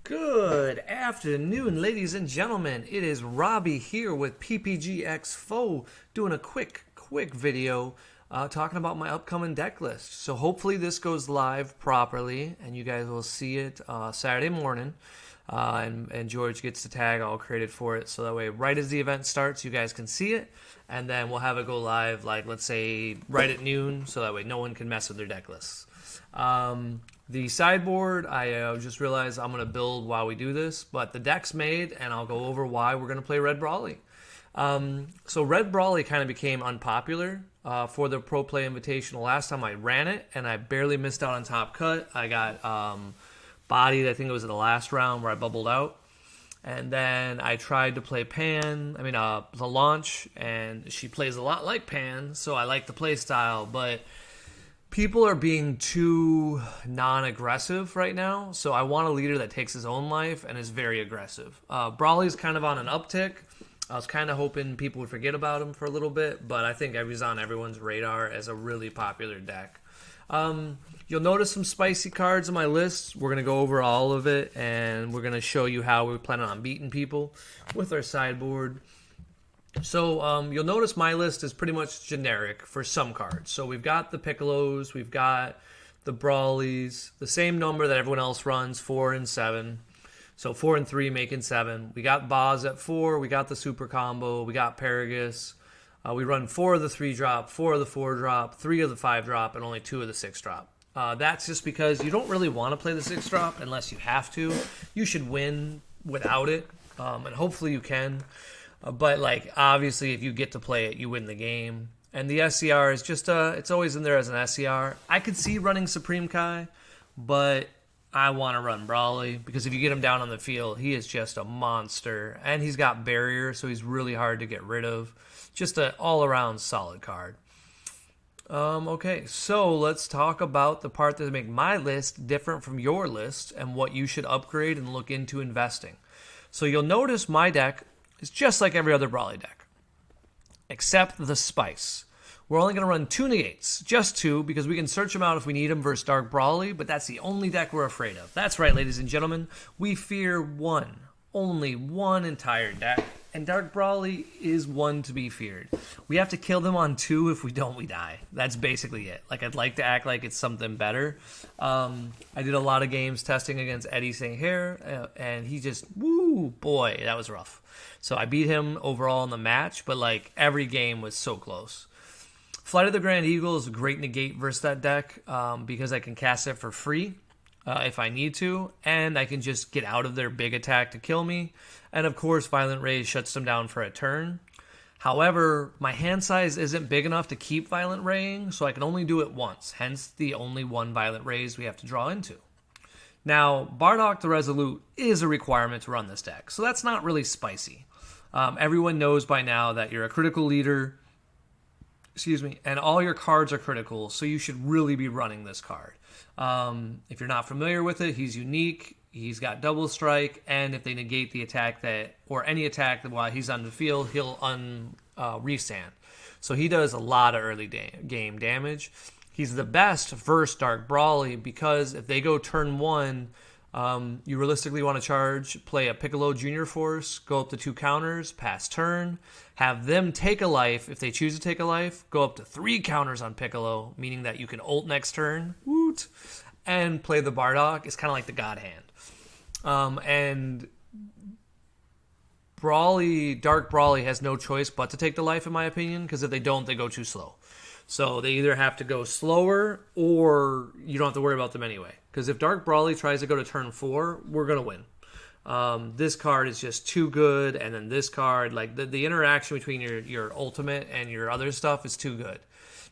Good afternoon, ladies and gentlemen. It is Robbie here with PPG Foe doing a quick video talking about my upcoming deck list. So hopefully this goes live properly and you guys will see it Saturday morning. And George gets the tag all created for it, so that way right as the event starts you guys can see it, and then we'll have it go live like let's say right at noon, so that way no one can mess with their deck lists. The sideboard, I just realized I'm going to build while we do this, but the deck's made, and I'll go over why we're going to play Red Brawly. So Red Brawly kind of became unpopular for the Pro Play Invitational last time I ran it, and I barely missed out on top cut. I got bodied, I think it was in the last round where I bubbled out. And then I tried to play the launch, and she plays a lot like Pan, so I like the play style, but people are being too non-aggressive right now, so I want a leader that takes his own life and is very aggressive. Brawly's kind of on an uptick. I was kind of hoping people would forget about him for a little bit, but I think he's on everyone's radar as a really popular deck. You'll notice some spicy cards in my list. We're going to go over all of it, and we're going to show you how we're planning on beating people with our sideboard. So you'll notice my list is pretty much generic for some cards. So we've got the Piccolos, we've got the Brawlies, the same number that everyone else runs, 4 and 7. So 4 and 3 making 7. We got Boz at 4, we got the Super Combo, we got Paragus. We run 4 of the 3-drop, 4 of the 4-drop, 3 of the 5-drop, and only 2 of the 6-drop. That's just because you don't really want to play the 6-drop unless you have to. You should win without it, and hopefully you can. But obviously if you get to play it, you win the game. And the SCR is just it's always in there as an SCR. I could see running Supreme Kai, but I want to run Brawly because if you get him down on the field, he is just a monster, and he's got barrier, so he's really hard to get rid of. Just an all-around solid card. Okay, so let's talk about the part that make my list different from your list and what you should upgrade and look into investing. So you'll notice my deck is just like every other Brawly deck, except the Spice. We're only going to run 2 negates, just 2, because we can search them out if we need them versus Dark Brawly, but that's the only deck we're afraid of. That's right, ladies and gentlemen, we fear one, only one entire deck, and Dark Brawly is one to be feared. We have to kill them on 2, if we don't, we die. That's basically it. I'd like to act like it's something better. I did a lot of games testing against Eddie St. Hare, and he just, woo, boy, that was rough. So I beat him overall in the match, but every game was so close. Flight of the Grand Eagle is a great negate versus that deck because I can cast it for free if I need to, and I can just get out of their big attack to kill me. And of course, Violent Raise shuts them down for a turn. However, my hand size isn't big enough to keep Violent Raying, so I can only do it once, hence the only one Violent Raise we have to draw into. Now, Bardock the Resolute is a requirement to run this deck, so that's not really spicy. Everyone knows by now that you're a critical leader, and all your cards are critical, so you should really be running this card. If you're not familiar with it, he's unique, he's got double strike, and if they negate the attack or any attack that while he's on the field, he'll restand. So he does a lot of early game damage. He's the best versus Dark Brawly because if they go turn 1, you realistically want to play a Piccolo Junior Force, go up to 2 counters, pass turn, have them take a life. If they choose to take a life, go up to 3 counters on Piccolo, meaning that you can ult next turn, woot, and play the Bardock. It's kind of like the God Hand. And Dark Brawly has no choice but to take the life, in my opinion, because if they don't, they go too slow. So they either have to go slower or you don't have to worry about them anyway. Because if Dark Brawly tries to go to turn 4, we're going to win. This card is just too good, and then this card, the interaction between your ultimate and your other stuff is too good.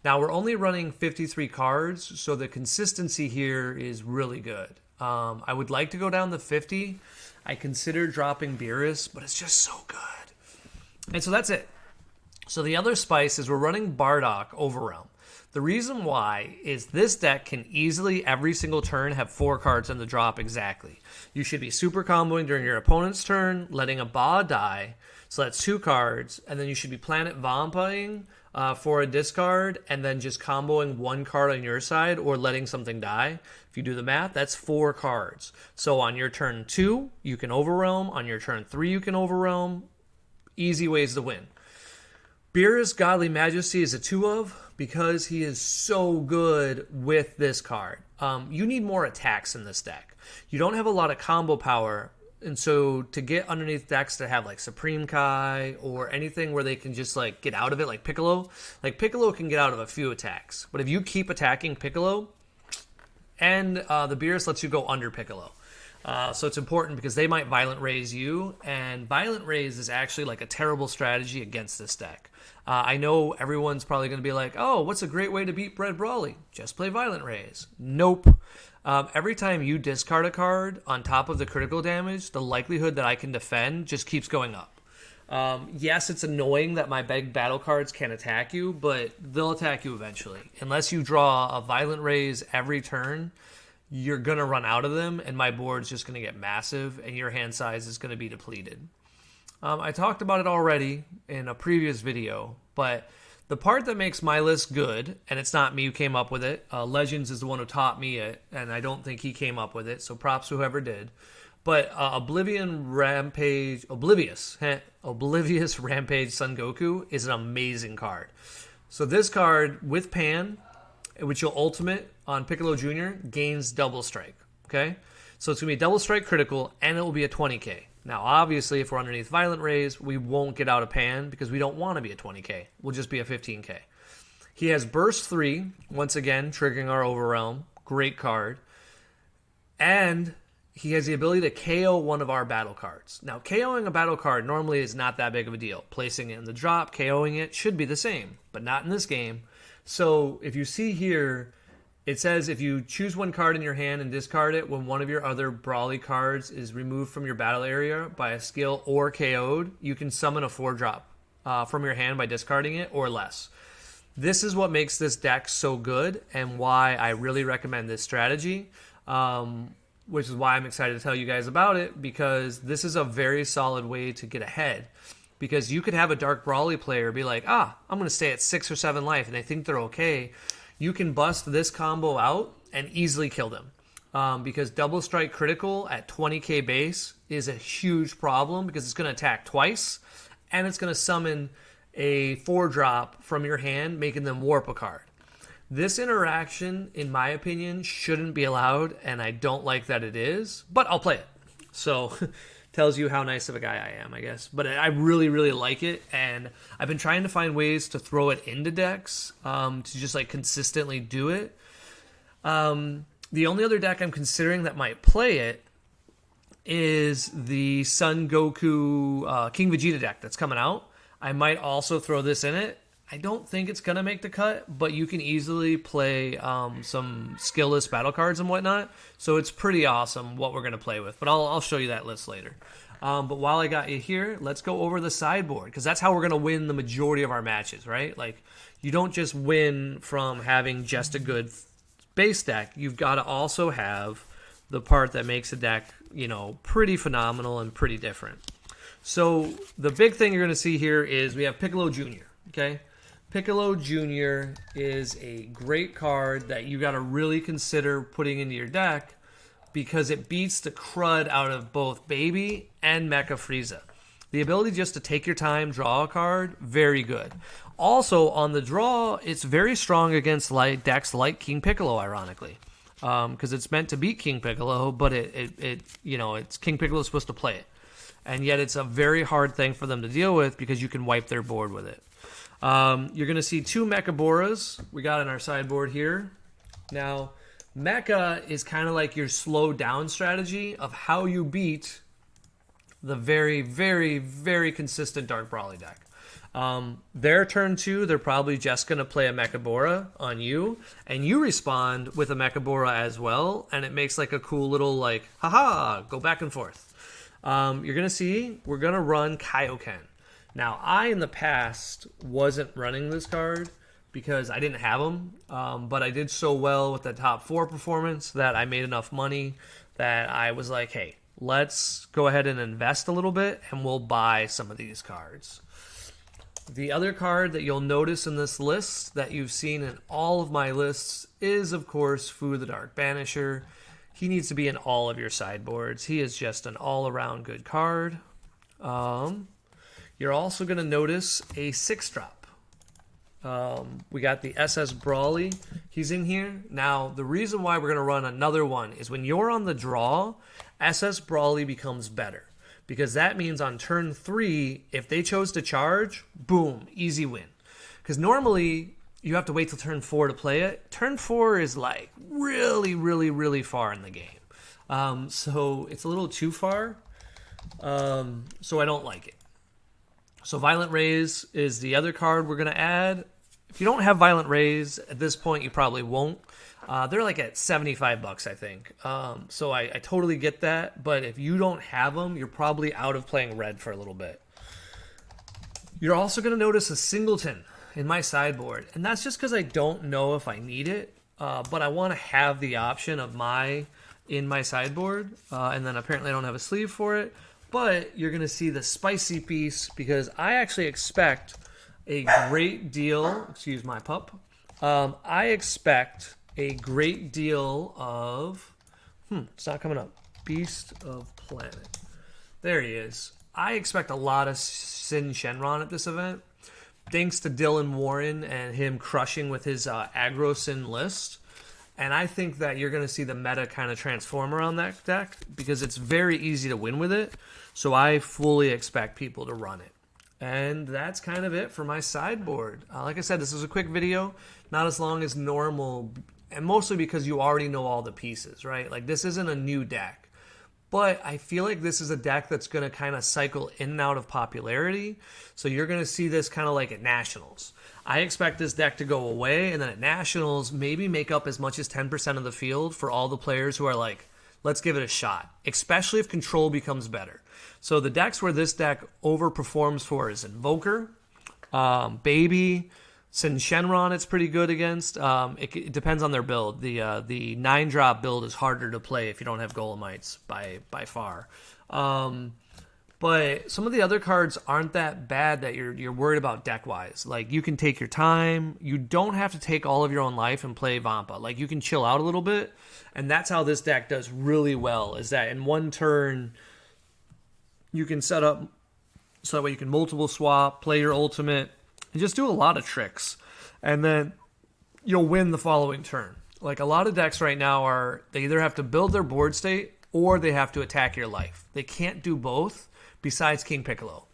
Now, we're only running 53 cards, so the consistency here is really good. I would like to go down to 50. I consider dropping Beerus, but it's just so good. And so that's it. So the other spice is we're running Bardock Overrealm. The reason why is this deck can easily, every single turn, have 4 cards in the drop exactly. You should be super comboing during your opponent's turn, letting a Ba die, so that's 2 cards, and then you should be Planet Vomping for a discard and then just comboing one card on your side or letting something die. If you do the math, that's 4 cards. So on your turn 2, you can overwhelm. On your turn 3, you can overwhelm. Easy ways to win. Beerus Godly Majesty is a 2 of because he is so good with this card. You need more attacks in this deck. You don't have a lot of combo power, and so to get underneath decks to have like Supreme Kai or anything where they can just like get out of it, like Piccolo can get out of a few attacks. But if you keep attacking Piccolo, and the Beerus lets you go under Piccolo. So it's important because they might Violent Raise you, and Violent Raise is actually like a terrible strategy against this deck. I know everyone's probably going to be like, oh, what's a great way to beat Bread Brawly? Just play Violent Raise. Nope. Every time you discard a card on top of the critical damage, the likelihood that I can defend just keeps going up. Yes, it's annoying that my big battle cards can't attack you, but they'll attack you eventually. Unless you draw a Violent Raise every turn, you're going to run out of them, and my board's just going to get massive, and your hand size is going to be depleted. I talked about it already in a previous video, but the part that makes my list good, and it's not me who came up with it, Legends is the one who taught me it, and I don't think he came up with it, so props to whoever did. But Oblivious Rampage Sun Goku is an amazing card. So this card with Pan, which you'll ultimate on Piccolo Jr., gains double strike. Okay? So it's going to be a double strike critical, and it will be a 20k. Now, obviously, if we're underneath Violent Raise, we won't get out of Pan because we don't want to be a 20k. We'll just be a 15k. He has Burst 3, once again, triggering our Overwhelm. Great card. And he has the ability to KO one of our battle cards. Now, KOing a battle card normally is not that big of a deal. Placing it in the drop, KOing it should be the same, but not in this game. So if you see here, it says if you choose one card in your hand and discard it when one of your other Brawly cards is removed from your battle area by a skill or KO'd, you can summon a 4-drop from your hand by discarding it or less. This is what makes this deck so good and why I really recommend this strategy, which is why I'm excited to tell you guys about it, because this is a very solid way to get ahead. Because you could have a Dark Brawly player be like, I'm going to stay at 6 or 7 life, and they think they're okay. You can bust this combo out and easily kill them. Because double strike critical at 20k base is a huge problem because it's going to attack twice, and it's going to summon a 4-drop from your hand, making them warp a card. This interaction, in my opinion, shouldn't be allowed, and I don't like that it is, but I'll play it. So, tells you how nice of a guy I am, I guess. But I really, really like it, and I've been trying to find ways to throw it into decks to just like consistently do it. The only other deck I'm considering that might play it is the Son Goku King Vegeta deck that's coming out. I might also throw this in it. I don't think it's going to make the cut, but you can easily play some skill-less battle cards and whatnot. So it's pretty awesome what we're going to play with. But I'll show you that list later. But while I got you here, let's go over the sideboard, because that's how we're going to win the majority of our matches, right? Like, you don't just win from having just a good base deck. You've got to also have the part that makes a deck, you know, pretty phenomenal and pretty different. So the big thing you're going to see here is we have Piccolo Jr., okay? Piccolo Jr. is a great card that you got to really consider putting into your deck because it beats the crud out of both Baby and Mecha Frieza. The ability just to take your time, draw a card, very good. Also, on the draw, it's very strong against decks like King Piccolo, ironically, because it's meant to beat King Piccolo, but it's King Piccolo supposed to play it, and yet it's a very hard thing for them to deal with because you can wipe their board with it. You're going to see 2 Mechaboras we got in our sideboard here. Now, Mecha is kind of like your slow down strategy of how you beat the very, very, very consistent Dark Brawly deck. Their turn 2, they're probably just going to play a Mechabora on you, and you respond with a Mechabora as well, and it makes like a cool little like, haha, go back and forth. You're going to see we're going to run Kaioken. Now, I, in the past, wasn't running this card because I didn't have them, but I did so well with the top 4 performance that I made enough money that I was like, hey, let's go ahead and invest a little bit, and we'll buy some of these cards. The other card that you'll notice in this list that you've seen in all of my lists is, of course, Fu the Dark Banisher. He needs to be in all of your sideboards. He is just an all-around good card. You're also going to notice a 6-drop. We got the SS Brawly. He's in here. Now, the reason why we're going to run another one is when you're on the draw, SS Brawly becomes better. Because that means on turn 3, if they chose to charge, boom, easy win. Because normally, you have to wait till turn 4 to play it. Turn 4 is like really, really, really far in the game. So it's a little too far. So I don't like it. So Violent Rays is the other card we're going to add. If you don't have Violent Rays, at this point you probably won't. They're like at $75, I think. So I totally get that. But if you don't have them, you're probably out of playing red for a little bit. You're also going to notice a Singleton in my sideboard. And that's just because I don't know if I need it. But I want to have the option of in my sideboard. And then apparently I don't have a sleeve for it. But you're going to see the spicy piece because I actually expect a great deal. Excuse my pup. I expect a great deal of... it's not coming up. Beast of Planet. There he is. I expect a lot of Sin Shenron at this event. Thanks to Dylan Warren and him crushing with his aggro Sin list. And I think that you're going to see the meta kind of transform around that deck because it's very easy to win with it. So I fully expect people to run it. And that's kind of it for my sideboard. Like I said, this is a quick video, not as long as normal, and mostly because you already know all the pieces, right? Like this isn't a new deck. But I feel like this is a deck that's going to kind of cycle in and out of popularity. So you're going to see this kind of like at Nationals. I expect this deck to go away, and then at Nationals, maybe make up as much as 10% of the field for all the players who are like, let's give it a shot, especially if control becomes better. So the decks where this deck overperforms for is Invoker, Baby, Sin Shenron it's pretty good against. It depends on their build. The 9-drop build is harder to play if you don't have Golemites by far. But some of the other cards aren't that bad that you're worried about deck-wise. Like, you can take your time. You don't have to take all of your own life and play Vampa. Like, you can chill out a little bit. And that's how this deck does really well, is that in one turn, you can set up so that way you can multiple swap, play your ultimate, and just do a lot of tricks. And then you'll win the following turn. Like, a lot of decks right now they either have to build their board state or they have to attack your life. They can't do both besides King Piccolo.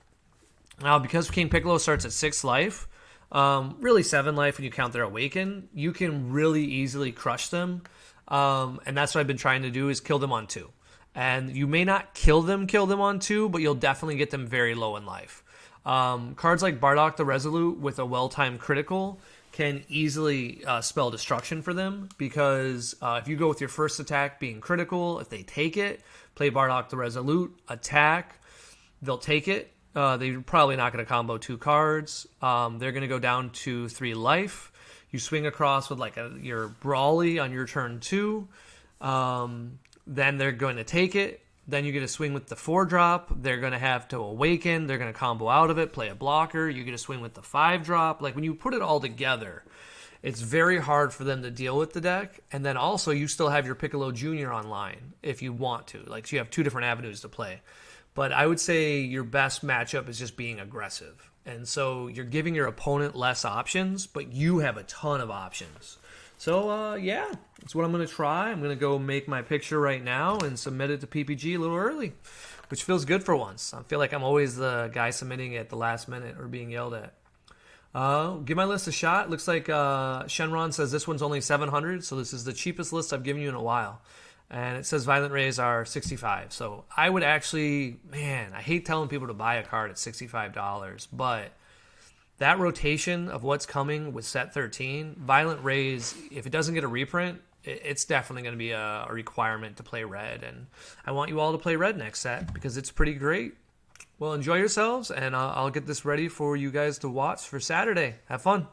Now, because King Piccolo starts at 6 life, really 7 life when you count their Awaken, you can really easily crush them. And that's what I've been trying to do, is kill them on 2. And you may not kill them on 2, but you'll definitely get them very low in life. Cards like Bardock the Resolute with a well-timed critical can easily spell destruction for them, because if you go with your first attack being critical, if they take it, play Bardock the Resolute, attack, they'll take it. They're probably not going to combo 2 cards. They're going to go down to 3 life. You swing across with like your Brawly on your turn 2. Then they're going to take it. Then you get to swing with the 4-drop. They're going to have to Awaken. They're going to combo out of it, play a blocker. You get to swing with the 5-drop. Like, when you put it all together, it's very hard for them to deal with the deck. And then also, you still have your Piccolo Jr. online if you want to. Like, so you have 2 different avenues to play. But I would say your best matchup is just being aggressive. And so you're giving your opponent less options, but you have a ton of options. So, yeah, that's what I'm going to try. I'm going to go make my picture right now and submit it to PPG a little early, which feels good for once. I feel like I'm always the guy submitting it at the last minute or being yelled at. Give my list a shot. Looks like Shenron says this one's only 700, so this is the cheapest list I've given you in a while. And it says Violent Rays are 65. So I would actually, man, I hate telling people to buy a card at $65, but that rotation of what's coming with set 13, Violent Rays, if it doesn't get a reprint, it's definitely going to be a requirement to play red. And I want you all to play red next set because it's pretty great. Well, enjoy yourselves, and I'll get this ready for you guys to watch for Saturday. Have fun.